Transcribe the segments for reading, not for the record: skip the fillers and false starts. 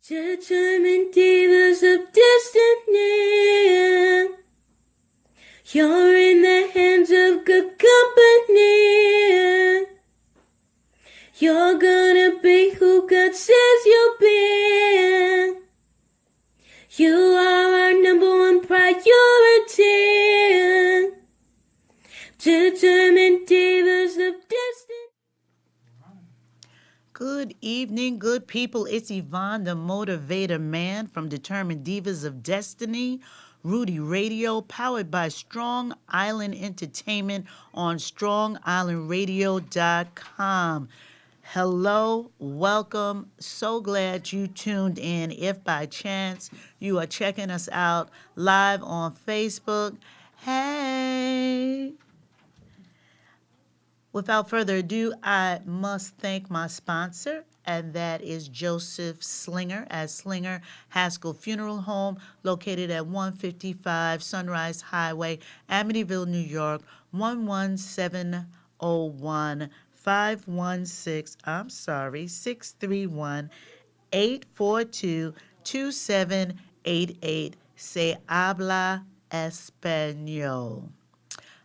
Determined divas of destiny. You're in the hands of good company. You're gonna be who God says you'll be. You are our number one priority. Determined divas of destiny. Good evening, good people. It's Yvonne, the Motivator Man from Determined Divas of Destiny, Rudy Radio, powered by Strong Island Entertainment on StrongIslandRadio.com. Hello, welcome. So glad you tuned in. If by chance you are checking us out live on Facebook, hey. Without further ado, I must thank my sponsor, and that is Joseph Slinger at Slinger Haskell Funeral Home, located at 155 Sunrise Highway, Amityville, New York, 11701 516, 631 842 2788. Se habla español.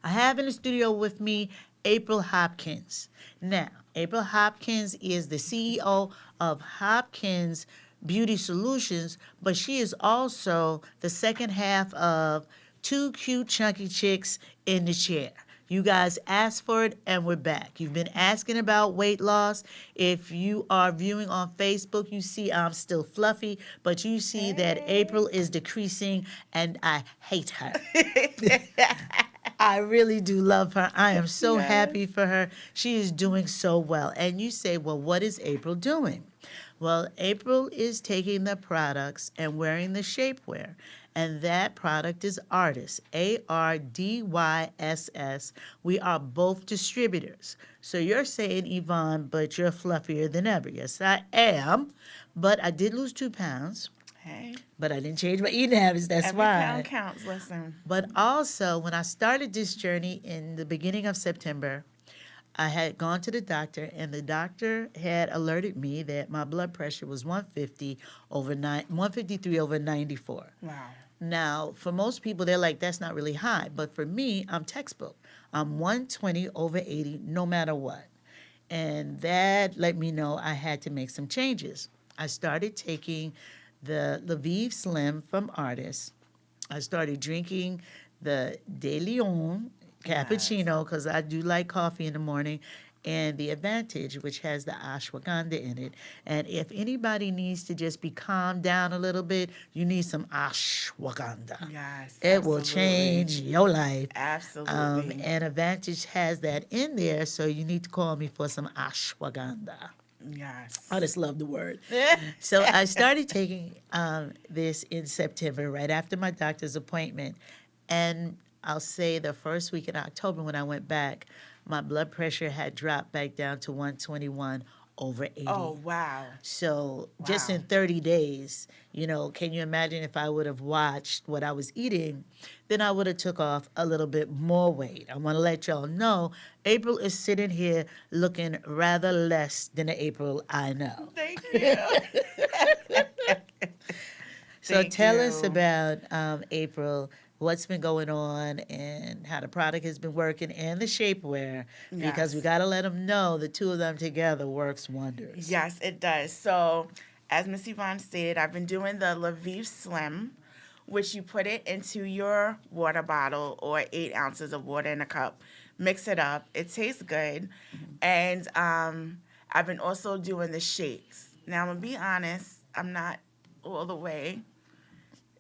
I have in the studio with me April Hopkins. Now, April Hopkins is the CEO of Hopkins Beauty Solutions, but she is also the second half of Two Cute Chunky Chicks in the Chair. You guys asked for it, and we're back. You've been asking about weight loss. If you are viewing on Facebook, you see I'm still fluffy, but you see that April is decreasing, and I hate her. I really do love her. I am so happy for her. She is doing so well. And you say, well, what is April doing? Well, April is taking the products and wearing the shapewear. And that product is Ardyss, Ardyss. We are both distributors. So you're saying, Yvonne, but you're fluffier than ever. Yes, I am. But I did lose 2 pounds. Hey, But I didn't change my eating habits. That's every why. pound counts. Listen. But also, when I started this journey in the beginning of September, I had gone to the doctor, and the doctor had alerted me that my blood pressure was 153 over 94. Wow. Now, for most people, they're like, that's not really high. But for me, I'm textbook. I'm 120 over 80 no matter what. And that let me know I had to make some changes. I started taking the Lviv Slim from Ardyss. I started drinking the De Leon cappuccino because I do like coffee in the morning, and the Advantage, which has the ashwagandha in it. And if anybody needs to just be calmed down a little bit, you need some ashwagandha. Yes. It will absolutely. change your life. Absolutely. And Advantage has that in there, so you need to call me for some ashwagandha. Yes. I just love the word. So I started taking this in September, right after my doctor's appointment. And I'll say the first week in October when I went back, my blood pressure had dropped back down to 121 over 80. Oh, wow. So just Wow. in 30 days, can you imagine if I would have watched what I was eating, then I would have took off a little bit more weight. I want to let y'all know, April is sitting here looking rather less than the April I know. Thank you. So Thank tell us you. about April, what's been going on, and how the product has been working, and the shapewear, because we Yes. got to let them know the two of them together works wonders. Yes, it does. So, as Miss Yvonne stated, I've been doing the Lviv Slim, which you put it into your water bottle or 8 ounces of water in a cup. Mix it up. It tastes good. And I've been also doing the shakes. Now, I'm going to be honest, I'm not all the way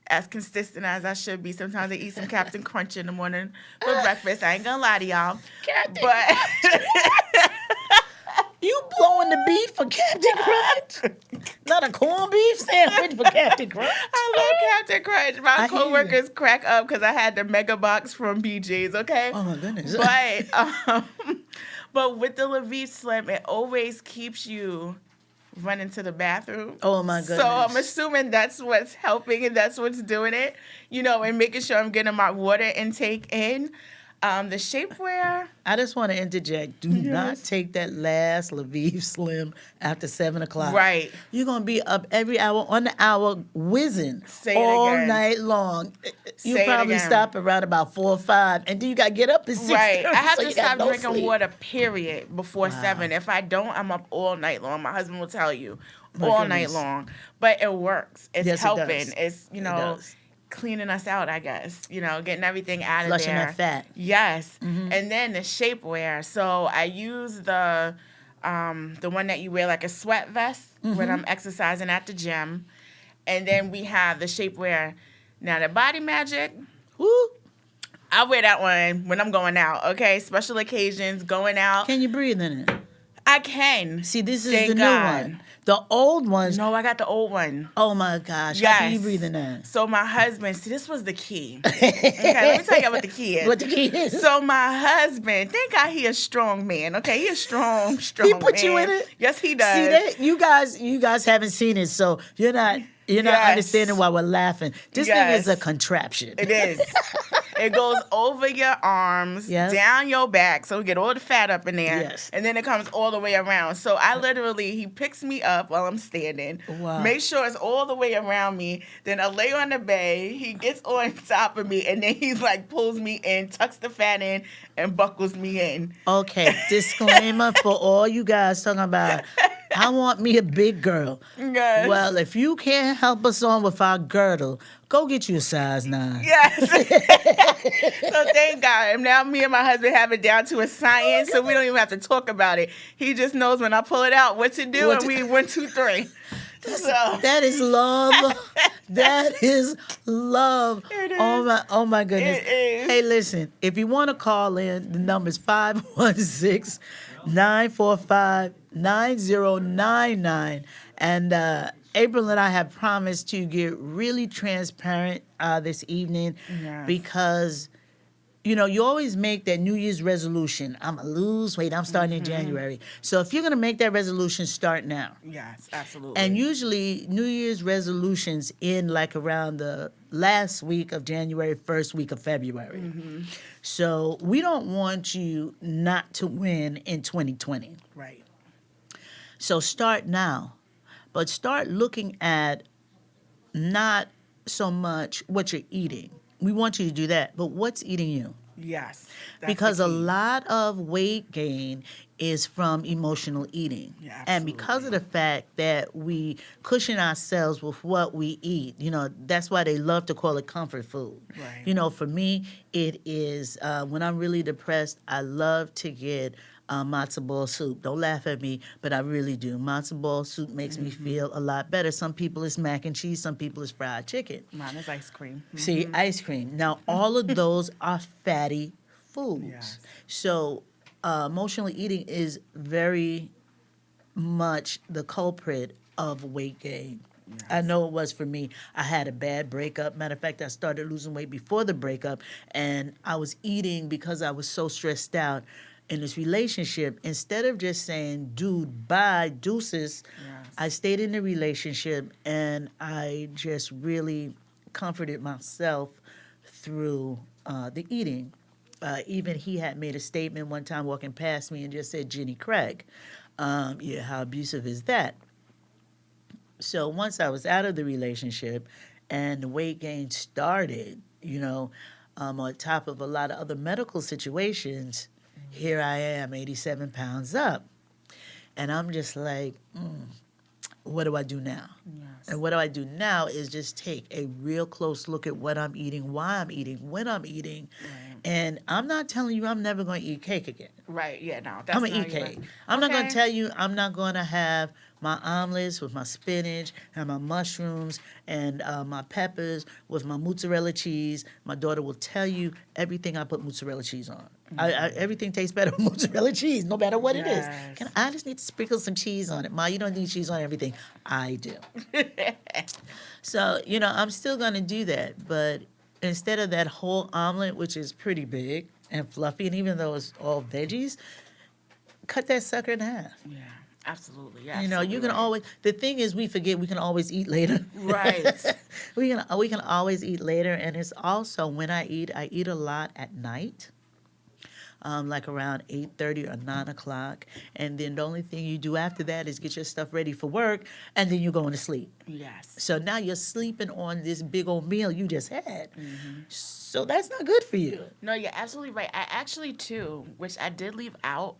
as consistent as I should be. Sometimes I eat some Captain Crunch in the morning for breakfast. I ain't going to lie to y'all. But You blowing the beef for Captain Crunch? Not a corned beef sandwich for Captain Crunch? I love Captain Crunch. My I hear you. coworkers crack up because I had the mega box from BJ's, okay? Oh, my goodness. But with the Lviv Slim, it always keeps you running to the bathroom. Oh, my goodness. So I'm assuming that's what's helping and that's what's doing it, and making sure I'm getting my water intake in. The shapewear. I just want to interject. Do not Yes. take that last Lviv Slim after 7 o'clock. Right. You're going to be up every hour on the hour whizzing Say it all again. night long. You Say it probably again. stop around about 4 or 5, and then you got to get up at 6:30. Right. I have so to you got stop no drinking sleep. water, period, before Wow. 7. If I don't, I'm up all night long. My husband will tell you. My All night goodness. long. But it works. It's Yes, it helping. does. It's, It does. cleaning us out, I guess. Getting everything out of Flushing there. that fat. Yes. And then the shapewear. So I use the one that you wear like a sweat vest when I'm exercising at the gym. And then we have the shapewear. Now the Body Magic, Woo. I wear that one when I'm going out, okay? Special occasions, going out. Can you breathe in it? I can. See, this is Thank the new God. one. The old ones, No, I got the old one. oh my gosh. Yes. How can you breathe in that? So my husband, see, this was the key. Okay, let me tell you what the key is. What the key is? So my husband, thank God he a strong man. Okay, he a strong He put man. you in it? Yes, he does. See that? You guys haven't seen it, so you're not Yes. understanding why we're laughing. This thing is Yes. a contraption. It is. It goes over your arms, Yes. down your back, so we get all the fat up in there. Yes. And then it comes all the way around. So he picks me up while I'm standing, Wow. make sure it's all the way around me. Then I lay on the bed. He gets on top of me, and then he's like pulls me in, tucks the fat in, and buckles me in. Okay, disclaimer for all you guys talking about, I want me a big girl. Yes. Well, if you can't help us on with our girdle, go get you a size 9. Yes. So thank God. And now me and my husband have it down to a science, so we don't even have to talk about it. He just knows when I pull it out what to do, What and to- we 1, 2, 3. So That is love. That is love. It is. Oh my goodness. It is. Hey, listen, if you want to call in, the number is 516-945-9099. And April and I have promised to get really transparent this evening Yes. because you always make that New Year's resolution. I'm going to lose weight. I'm starting in January. So if you're going to make that resolution, start now. yes, absolutely. And usually New Year's resolutions end like around the last week of January, first week of February. So we don't want you not to win in 2020. right. So start now, but start looking at not so much what you're eating. We want you to do that, but what's eating you? Yes. that's Because the a key. lot of weight gain is from emotional eating. Yeah, and because of the fact that we cushion ourselves with what we eat, that's why they love to call it comfort food. Right. For me, it is when I'm really depressed, I love to get matzo ball soup. Don't laugh at me, but I really do. Matzo ball soup makes me feel a lot better. Some people it's mac and cheese, some people it's fried chicken. Mine is ice cream. See, ice cream. Now, all of those are fatty foods. Yes. So, emotional eating is very much the culprit of weight gain. I know it was for me. I had a bad breakup. Matter of fact, I started losing weight before the breakup, and I was eating because I was so stressed out in this relationship. Instead of just saying, dude, bye, deuces, Yes. I stayed in the relationship, and I just really comforted myself through the eating. Even he had made a statement one time walking past me and just said, Jenny Craig. Yeah, how abusive is that? So once I was out of the relationship and the weight gain started, on top of a lot of other medical situations, here I am, 87 pounds up. And I'm just like, what do I do now? Yes. And what do I do now is just take a real close look at what I'm eating, why I'm eating, when I'm eating. Right. And I'm not telling you I'm never going to eat cake again. Right. Yeah. No. That's I'm going to not eat even- cake. I'm not going Okay. to tell you I'm not going to have my omelets with my spinach and my mushrooms and my peppers with my mozzarella cheese. My daughter will tell you everything I put mozzarella cheese on. Everything tastes better with mozzarella cheese, no matter what it is. Yes. I just need to sprinkle some cheese on it. Ma, you don't need cheese on everything. I do. So, I'm still going to do that. But instead of that whole omelet, which is pretty big and fluffy, and even though it's all veggies, cut that sucker in half. Yeah. Absolutely. Yeah. You can always. The thing is, we forget we can always eat later. Right. we can always eat later, and it's also when I eat a lot at night. like around 8:30 or 9 o'clock. And then the only thing you do after that is get your stuff ready for work, and then you're going to sleep. Yes. So now you're sleeping on this big old meal you just had. So that's not good for you. No, you're absolutely right. I actually, too, which I did leave out.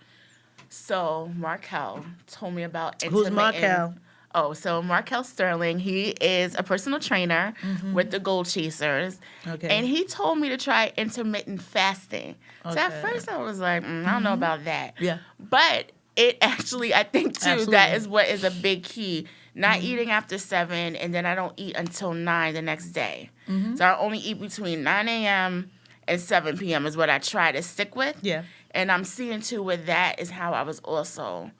So Markel told me about Who's intermittent. Markel? Oh, so Markel Sterling, he is a personal trainer with the Gold Chasers. Okay. And he told me to try intermittent fasting. So at Okay. first I was like, I don't know about that. Yeah. But it actually, I think, too, Absolutely. that is what is a big key. Not eating after 7, and then I don't eat until 9 the next day. So I only eat between 9 a.m. and 7 p.m. is what I try to stick with. Yeah. And I'm seeing, too, with that is how I was also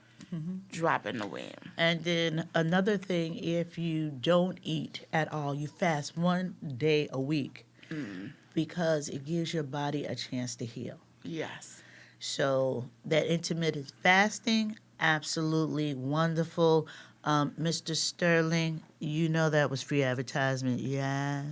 dropping the weight. And then another thing, if you don't eat at all, you fast 1 day a week because it gives your body a chance to heal. Yes. So that intermittent fasting, absolutely wonderful. Mr. Sterling, you know that was free advertisement. Yeah.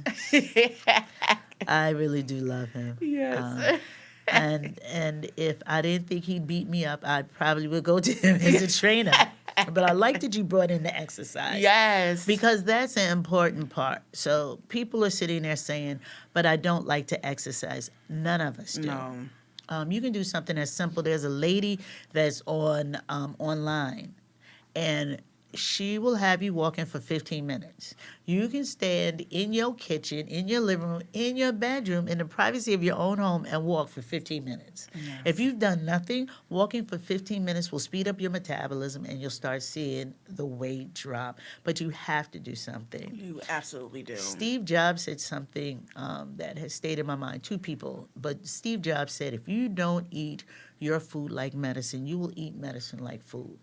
I really do love him. Yes. And if I didn't think he'd beat me up, I probably would go to him as a trainer. But I like that you brought in the exercise. Yes. Because that's an important part. So people are sitting there saying, but I don't like to exercise. None of us do. No. You can do something as simple. There's a lady that's on online, and she will have you walking for 15 minutes. You can stand in your kitchen, in your living room, in your bedroom, in the privacy of your own home and walk for 15 minutes. Yes. If you've done nothing, walking for 15 minutes will speed up your metabolism and you'll start seeing the weight drop. But you have to do something. You absolutely do. Steve Jobs said something that has stayed in my mind. 2 people, but Steve Jobs said, if you don't eat your food like medicine, you will eat medicine like food.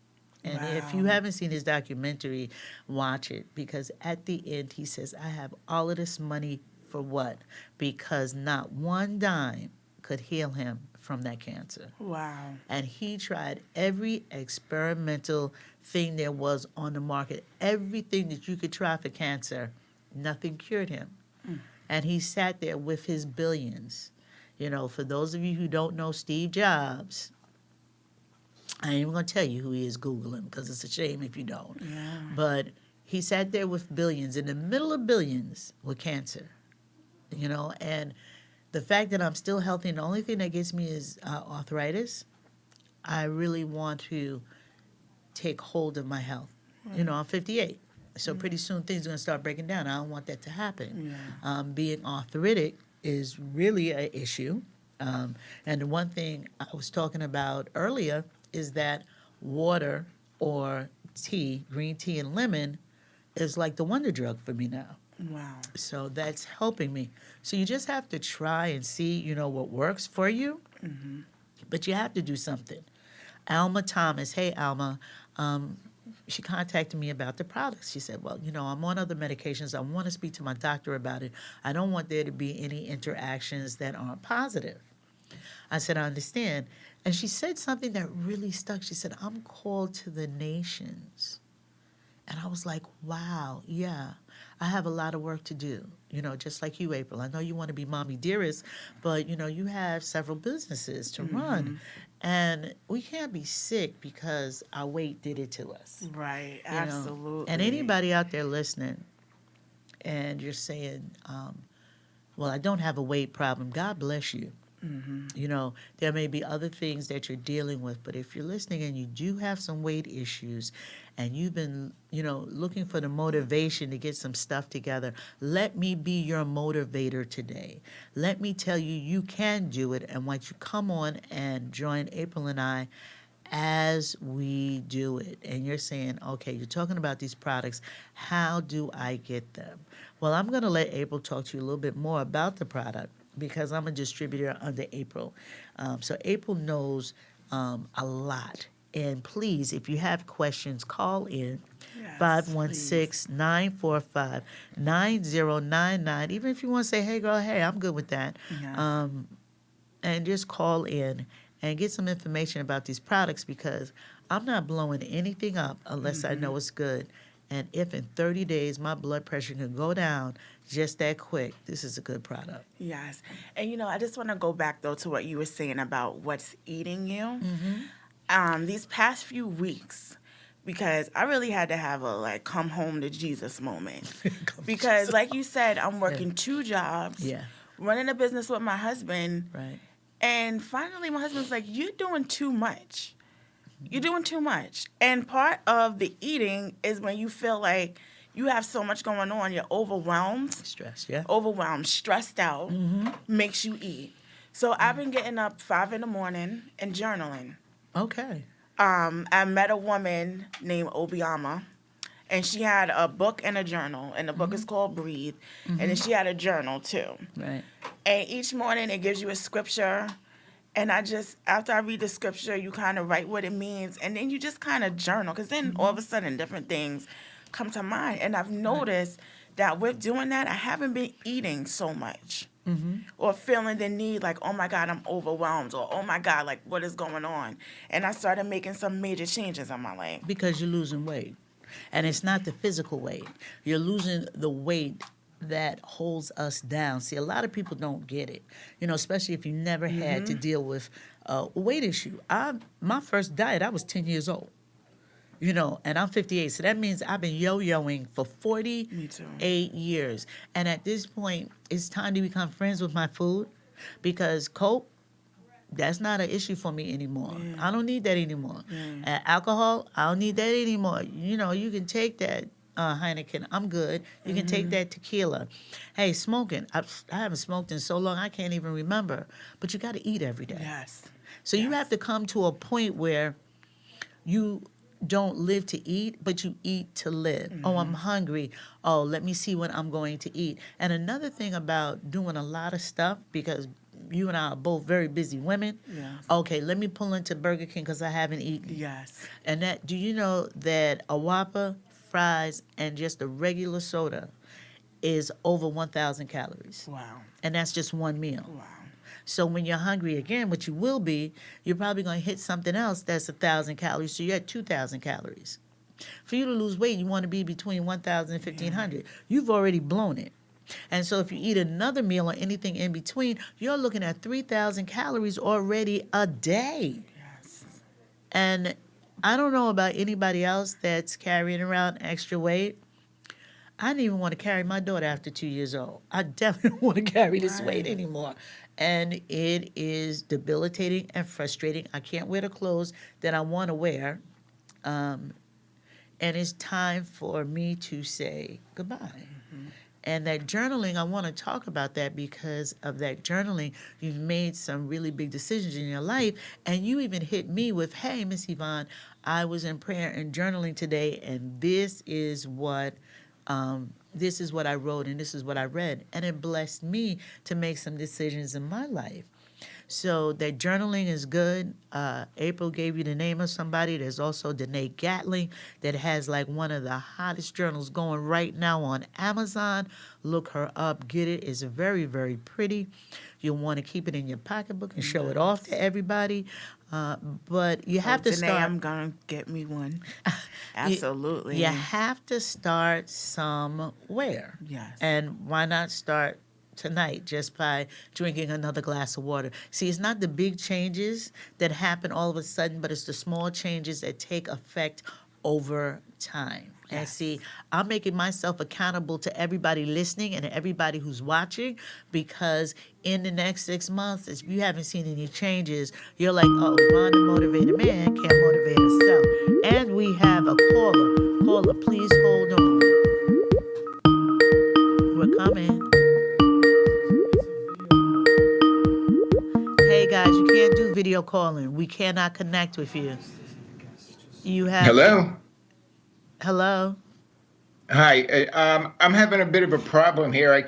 And if you Wow. haven't seen his documentary, watch it, because at the end he says, I have all of this money for what? Because not one dime could heal him from that cancer. Wow. And he tried every experimental thing there was on the market, everything that you could try for cancer. Nothing cured him. And he sat there with his billions. You know, for those of you who don't know Steve Jobs, I ain't even going to tell you who he is. Google him, because it's a shame if you don't. Yeah. But he sat there with billions, in the middle of billions, with cancer. You know, and the fact that I'm still healthy, and the only thing that gets me is arthritis. I really want to take hold of my health. You know, I'm 58. So pretty soon things are going to start breaking down. I don't want that to happen. Yeah. Being arthritic is really an issue. And the one thing I was talking about earlier is that water or tea, green tea and lemon, is like the wonder drug for me now. Wow. So that's helping me. So you just have to try and see, you know, what works for you. But you have to do something. Alma Thomas, hey Alma, she contacted me about the products. She said, well, you know, I'm on other medications. I want to speak to my doctor about it. I don't want there to be any interactions that aren't positive. I said, I understand. And she said something that really stuck. She said, I'm called to the nations. And I was like, wow, yeah, I have a lot of work to do, you know, just like you, April. I know you want to be mommy dearest, but, you know, you have several businesses to run. And we can't be sick because our weight did it to us. Right. you know. Absolutely. And anybody out there listening, and you're saying, well, I don't have a weight problem, God bless you. You know, there may be other things that you're dealing with, but if you're listening and you do have some weight issues and you've been, you know, looking for the motivation to get some stuff together, let me be your motivator today. Let me tell you, you can do it. And once you come on and join April and I as we do it, and you're saying, okay, you're talking about these products, how do I get them? Well, I'm going to let April talk to you a little bit more about the product, because I'm a distributor under April. So April knows a lot. And please, if you have questions, call in Yes, 516-945-9099. Even if you want to say, hey, girl, hey, I'm good with that. Yes. And just call in and get some information about these products, because I'm not blowing anything up unless I know it's good. And if in 30 days my blood pressure can go down just that quick, this is a good product. Yes. And I just want to go back though to what you were saying about what's eating you. These past few weeks, because I really had to have a like come home to Jesus moment. Because like you said, I'm working two jobs, Yeah, running a business with my husband, right. and finally my husband's like, "You're doing too much. You're doing too much." And part of the eating is when you feel like you have so much going on, you're Stress, yeah. overwhelmed, stressed out, makes you eat. So I've been getting up 5 in the morning and journaling. Okay. I met a woman named Obiama, and she had a book and a journal, and the book is called Breathe, and then she had a journal too. Right. And each morning it gives you a scripture, and after I read the scripture, you kind of write what it means, and then you just kind of journal, because then all of a sudden different things come to mind. And I've noticed that with doing that, I haven't been eating so much. Or feeling the need like, oh my God, I'm overwhelmed, or oh my God, like what is going on? And I started making some major changes in my life. Because you're losing weight. And it's not the physical weight. You're losing the weight that holds us down. See, a lot of people don't get it, especially if you never had to deal with a weight issue. My first diet, I was 10 years old, and I'm 58. So that means I've been yo-yoing for Me too. 48 years. And at this point, it's time to become friends with my food because Coke, that's not an issue for me anymore. I don't need that anymore. Alcohol, I don't need that anymore. You can take that Heineken. I'm good. You can take that tequila. Hey, smoking. I haven't smoked in so long I can't even remember. But you got to eat every day. Yes. So you have to come to a point where you don't live to eat, but you eat to live. Oh, I'm hungry. Oh, let me see what I'm going to eat. And another thing about doing a lot of stuff, because you and I are both very busy women. Yes. Okay, let me pull into Burger King because I haven't eaten. Yes. And do you know that a Whopper, fries, and just a regular soda is over 1,000 calories? Wow. And that's just one meal. Wow. So when you're hungry again, what you will be, you're probably going to hit something else that's 1,000 calories. So you're at 2,000 calories. For you to lose weight, you want to be between 1,000 and 1,500. You've already blown it. And so if you eat another meal or anything in between, you're looking at 3,000 calories already a day. Yes. And I don't know about anybody else that's carrying around extra weight. I didn't even want to carry my daughter after 2 years old. I definitely don't want to carry this weight anymore. And it is debilitating and frustrating. I can't wear the clothes that I want to wear. And it's time for me to say goodbye. And that journaling, I want to talk about that because of that journaling, you've made some really big decisions in your life. And you even hit me with, hey, Miss Yvonne, I was in prayer and journaling today, and this is what I wrote and this is what I read. And it blessed me to make some decisions in my life. So that journaling is good. April gave you the name of somebody. There's also Danae Gatling that has like one of the hottest journals going right now on Amazon. Look her up. Get it. It's very, very pretty. You'll want to keep it in your pocketbook and show it off to everybody. But you have to Danae, start. I'm going to get me one. Absolutely. You have to start somewhere. Yes. And why not start tonight just by drinking another glass of water? See, it's not the big changes that happen all of a sudden, but it's the small changes that take effect over time. And Yes. see, I'm making myself accountable to everybody listening and everybody who's watching, because in the next 6 months, if you haven't seen any changes, you're like, oh, Yvonne, the motivated man, can't motivate herself. And we have a caller. Caller, please hold on. We're coming. Hey guys, you can't do video calling. We cannot connect with you. You have Hello. Hello. Hi. I'm having a bit of a problem here. I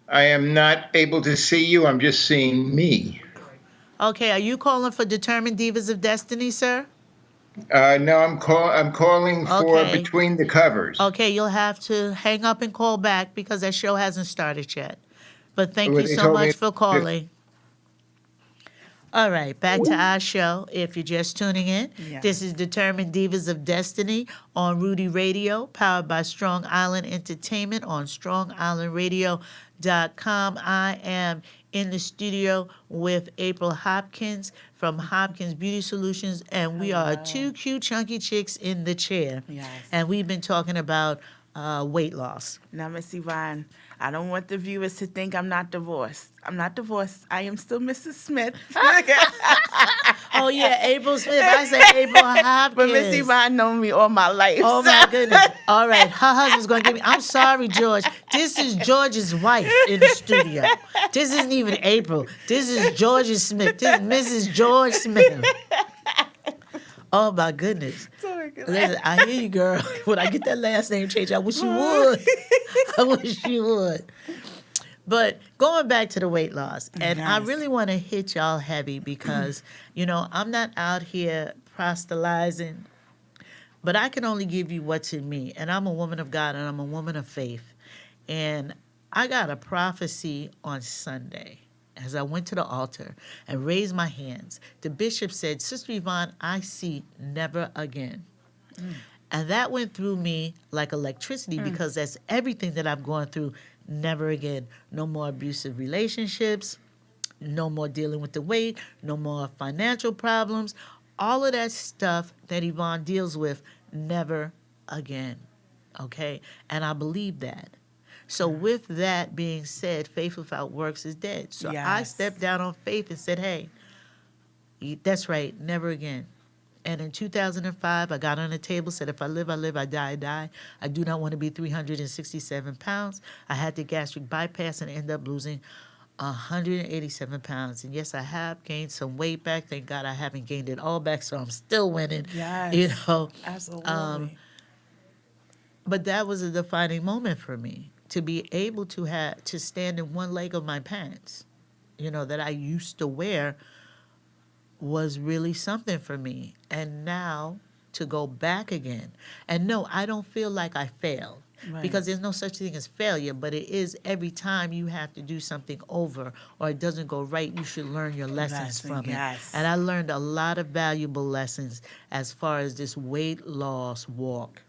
am not able to see you. I'm just seeing me. Okay, are you calling for Determined Divas of Destiny, sir? No, I'm calling for Okay. Between the Covers. Okay, you'll have to hang up and call back because that show hasn't started yet. But thank Well, you they so told me much for calling. All right, back to our show. If you're just tuning in, Yes. this is Determined Divas of Destiny on Rudy Radio, powered by Strong Island Entertainment on StrongIslandRadio.com. I am in the studio with April Hopkins from Hopkins Beauty Solutions, and we are Hello. two cute, chunky chicks in the chair. Yes. And we've been talking about weight loss. Now, Miss Yvonne, I don't want the viewers to think I'm not divorced. I'm not divorced. I am still Mrs. Smith. Oh, yeah, April Smith. I said April Hopkins. But Miss Yvonne known me all my life. Oh my goodness. All right. Her husband's going to give me. I'm sorry, George. This is George's wife in the studio. This isn't even April. This is George Smith. This is Mrs. George Smith. Oh my goodness. Listen, I hear you, girl. When I get that last name change, I wish you would. I wish you would. But going back to the weight loss, and I Yes. really want to hit y'all heavy because, you know, I'm not out here proselytizing, but I can only give you what's in me. And I'm a woman of God and I'm a woman of faith. And I got a prophecy on Sunday as I went to the altar and raised my hands. The bishop said, Sister Yvonne, I see never again. And that went through me like electricity because that's everything that I've gone through. Never again. No more abusive relationships. No more dealing with the weight. No more financial problems. All of that stuff that Yvonne deals with, never again. Okay? And I believe that. So with that being said, faith without works is dead. So I Yes. stepped down on faith and said, hey, that's right, never again. And in 2005, I got on the table, said, if I live, I live, I die, I die. I do not want to be 367 pounds. I had the gastric bypass and ended up losing 187 pounds. And yes, I have gained some weight back. Thank God I haven't gained it all back, so I'm still winning. Yes. You know, Absolutely. but that was a defining moment for me to be able to stand in one leg of my pants, you know, that I used to wear was really something for me. And now to go back again. And no, I don't feel like I failed. Right. Because there's no such thing as failure, but it is every time you have to do something over or it doesn't go right, you should learn your lessons from yes. it. And I learned a lot of valuable lessons as far as this weight loss walk.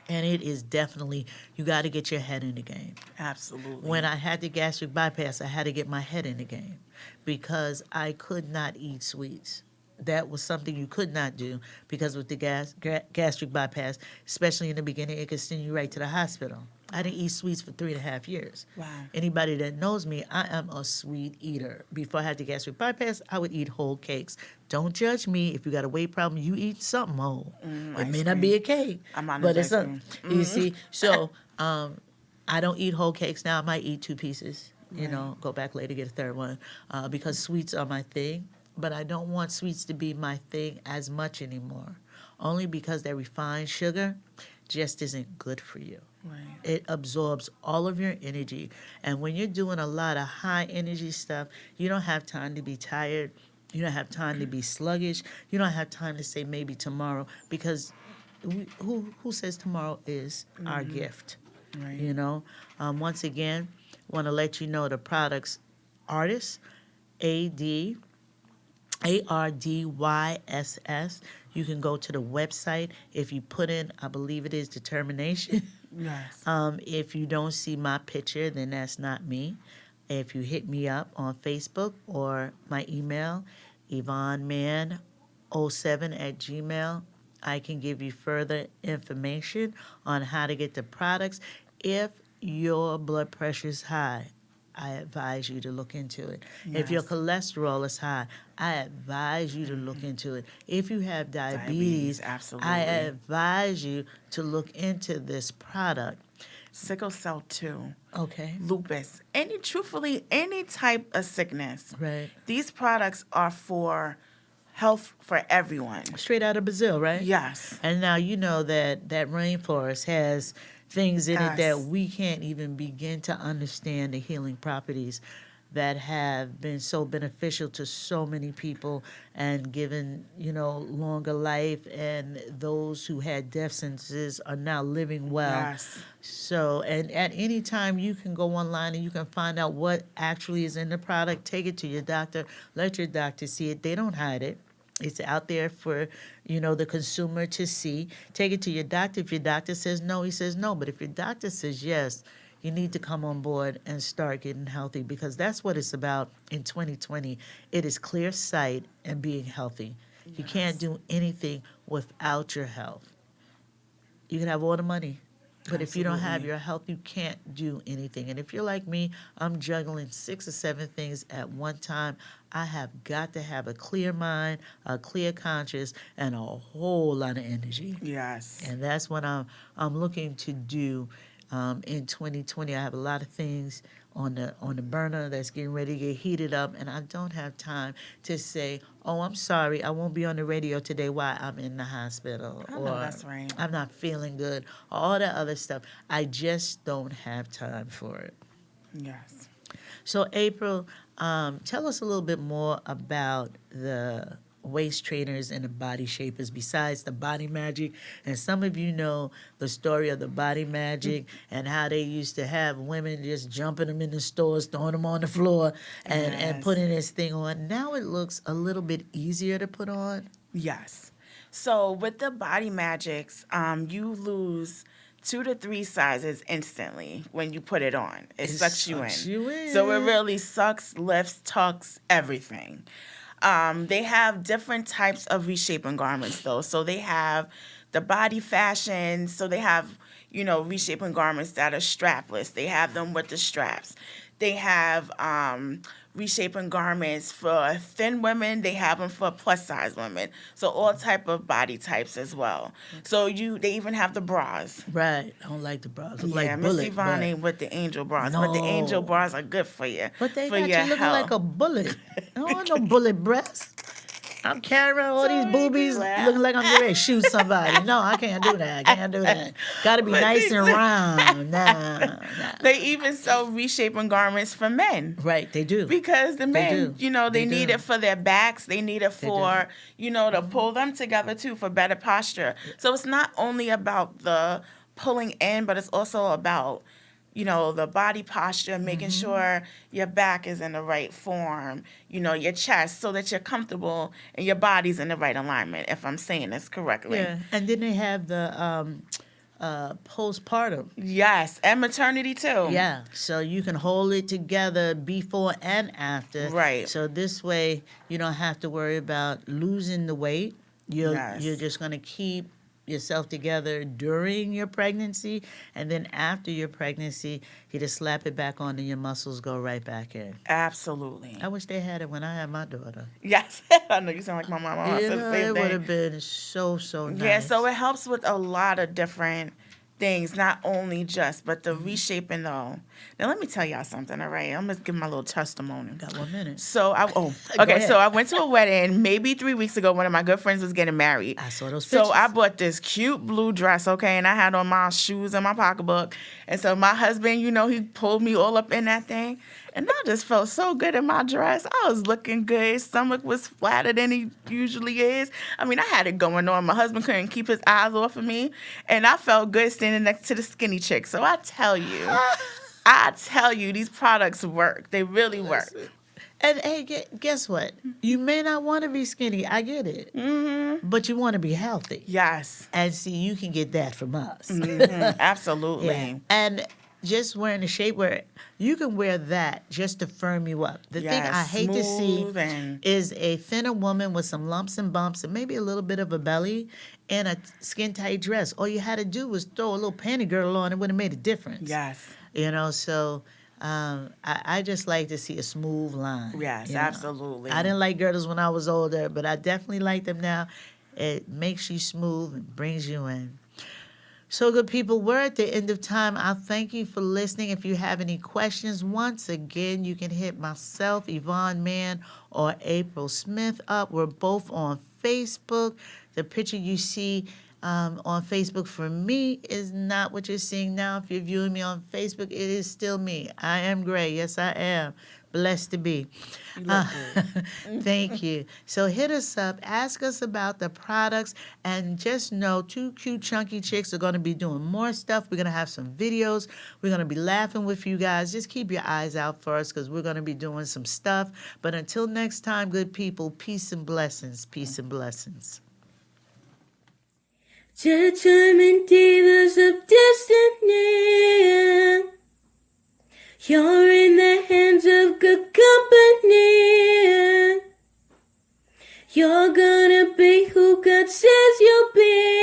And it is definitely, you got to get your head in the game. Absolutely. When I had the gastric bypass, I had to get my head in the game because I could not eat sweets. That was something you could not do because with the gastric bypass, especially in the beginning, it could send you right to the hospital. I didn't eat sweets for 3.5 years. Wow. Anybody that knows me, I am a sweet eater. Before I had the gastric bypass, I would eat whole cakes. Don't judge me. If you got a weight problem, you eat something whole. It may not be a cake, I'm on but ice it's cream. something. You see? So I don't eat whole cakes now. I might eat 2 pieces. You know, go back later, get a third one, because sweets are my thing. But I don't want sweets to be my thing as much anymore, only because that refined sugar just isn't good for you. Right. It absorbs all of your energy. And when you're doing a lot of high energy stuff, you don't have time to be tired. You don't have time to be sluggish. You don't have time to say maybe tomorrow because who says tomorrow is our gift? Right. You know, once again, want to let you know the products artists, ARDYSS. You can go to the website. If you put in, I believe it is determination. Yes. If you don't see my picture, then that's not me. If you hit me up on Facebook or my email, YvonneMann07@gmail, I can give you further information on how to get the products. If your blood pressure is high, I advise you to look into it. If your Yes. cholesterol is high, I advise you to look into it. If you have diabetes, absolutely. I advise you to look into this product. Sickle cell too. Okay. Lupus. Truthfully, any type of sickness. Right. These products are for health for everyone. Straight out of Brazil, right? Yes. And now you know that rainforest has things in it that Yes. we can't even begin to understand the healing properties. that have been so beneficial to so many people and given, longer life. And those who had death sentences are now living well. Yes. So, and at any time, you can go online and you can find out what actually is in the product. Take it to your doctor. Let your doctor see it. They don't hide it. It's out there for, the consumer to see. Take it to your doctor. If your doctor says no, he says no. But if your doctor says yes, you need to come on board and start getting healthy, because that's what it's about in 2020. It is clear sight and being healthy. You can't do anything without your health. You can have all the money, but if you don't have Absolutely. your health, you can't do anything. And if you're like me, I'm juggling 6 or 7 things at one time. I have got to have a clear mind, a clear conscience, and a whole lot of energy. Yes. And that's what I'm looking to do in 2020. I have a lot of things on the burner that's getting ready to get heated up, and I don't have time to say, "Oh, I'm sorry, I won't be on the radio today while I'm in the hospital," I know or that's right. "I'm not feeling good," or all that other stuff. I just don't have time for it. Yes. So, April, tell us a little bit more about the waist trainers and the body shapers besides the body magic. And some of you know the story of the body magic and how they used to have women just jumping them in the stores, throwing them on the floor, and Yes. putting this thing on. Now it looks a little bit easier to put on. Yes. So with the body magics, you lose 2 to 3 sizes instantly when you put it on. It sucks you sucks in. you in. So it really sucks, lifts, tucks, everything. They have different types of reshaping garments though. So they have the body fashion. So they have, reshaping garments that are strapless. They have them with the straps. They have reshaping garments for thin women. They have them for plus size women. So all type of body types as well. So they even have the bras. Right. I don't like the bras. Look Yeah, like Miss bullet, Yvonne but ain't with the angel bras, but the angel no. bras are good for you, But they for got your you looking like health. a bullet. I don't want no bullet breasts. I'm carrying around all these Don't make me boobies laugh. looking like I'm getting ready to shoot somebody. No, I can't do that. I can't do that. Got to be But nice they and do. round. Nah. They even sell reshaping garments for men. Right, they do. Because the They men, do. they They need do. it for their backs. They need it They do. for, to pull them together too for better posture. So it's not only about the pulling in, but it's also about, the body posture, making sure your back is in the right form, your chest, so that you're comfortable and your body's in the right alignment, if I'm saying this correctly. Yeah, and then they have the postpartum. Yes, and maternity too. Yeah, so you can hold it together before and after. Right. So this way, you don't have to worry about losing the weight. You're Yes. just going to keep yourself together during your pregnancy, and then after your pregnancy, you just slap it back on and your muscles go right back in. Absolutely. I wish they had it when I had my daughter. Yes. I know you sound like my mom. I said the same It would thing. have been so nice. Yeah, so it helps with a lot of different things, not only just, but the reshaping though. Now let me tell y'all something, all right? I'm gonna give my little testimony. Got 1 minute. So Go okay, ahead. so I went to a wedding maybe 3 weeks ago. One of my good friends was getting married. I saw those So pictures. I bought this cute blue dress, okay, and I had on my shoes and my pocketbook. And so my husband, he pulled me all up in that thing. And I just felt so good in my dress. I was looking good. His stomach was flatter than he usually is. I mean, I had it going on. My husband couldn't keep his eyes off of me. And I felt good standing next to the skinny chick. So I tell you, these products work. They really work. And hey, guess what? You may not want to be skinny. I get it. Mm-hmm. But you want to be healthy. Yes. And see, you can get that from us. Mhm. Absolutely. Yeah. And just wearing a shapewear, you can wear that just to firm you up. The thing I Yes, hate to see smooth and- is a thinner woman with some lumps and bumps and maybe a little bit of a belly in a skin tight dress. All you had to do was throw a little panty girdle on, it would have made a difference. Yes. So I just like to see a smooth line. Yes, absolutely. I didn't like girdles when I was older, but I definitely like them now. It makes you smooth and brings you in. So, good people, we're at the end of time. I thank you for listening. If you have any questions, once again, you can hit myself, Yvonne Mann, or April Smith up. We're both on Facebook. The picture you see on Facebook for me is not what you're seeing now. If you're viewing me on Facebook, it is still me. I am Gray. Yes, I am. Blessed to be. You look Thank you. So hit us up, ask us about the products, and just know two cute chunky chicks are going to be doing more stuff. We're going to have some videos. We're going to be laughing with you guys. Just keep your eyes out for us because we're going to be doing some stuff. But until next time, good people, peace and blessings. Peace and blessings. Determined divas of destiny. You're in the hands of good company. You're gonna be who God says you'll be.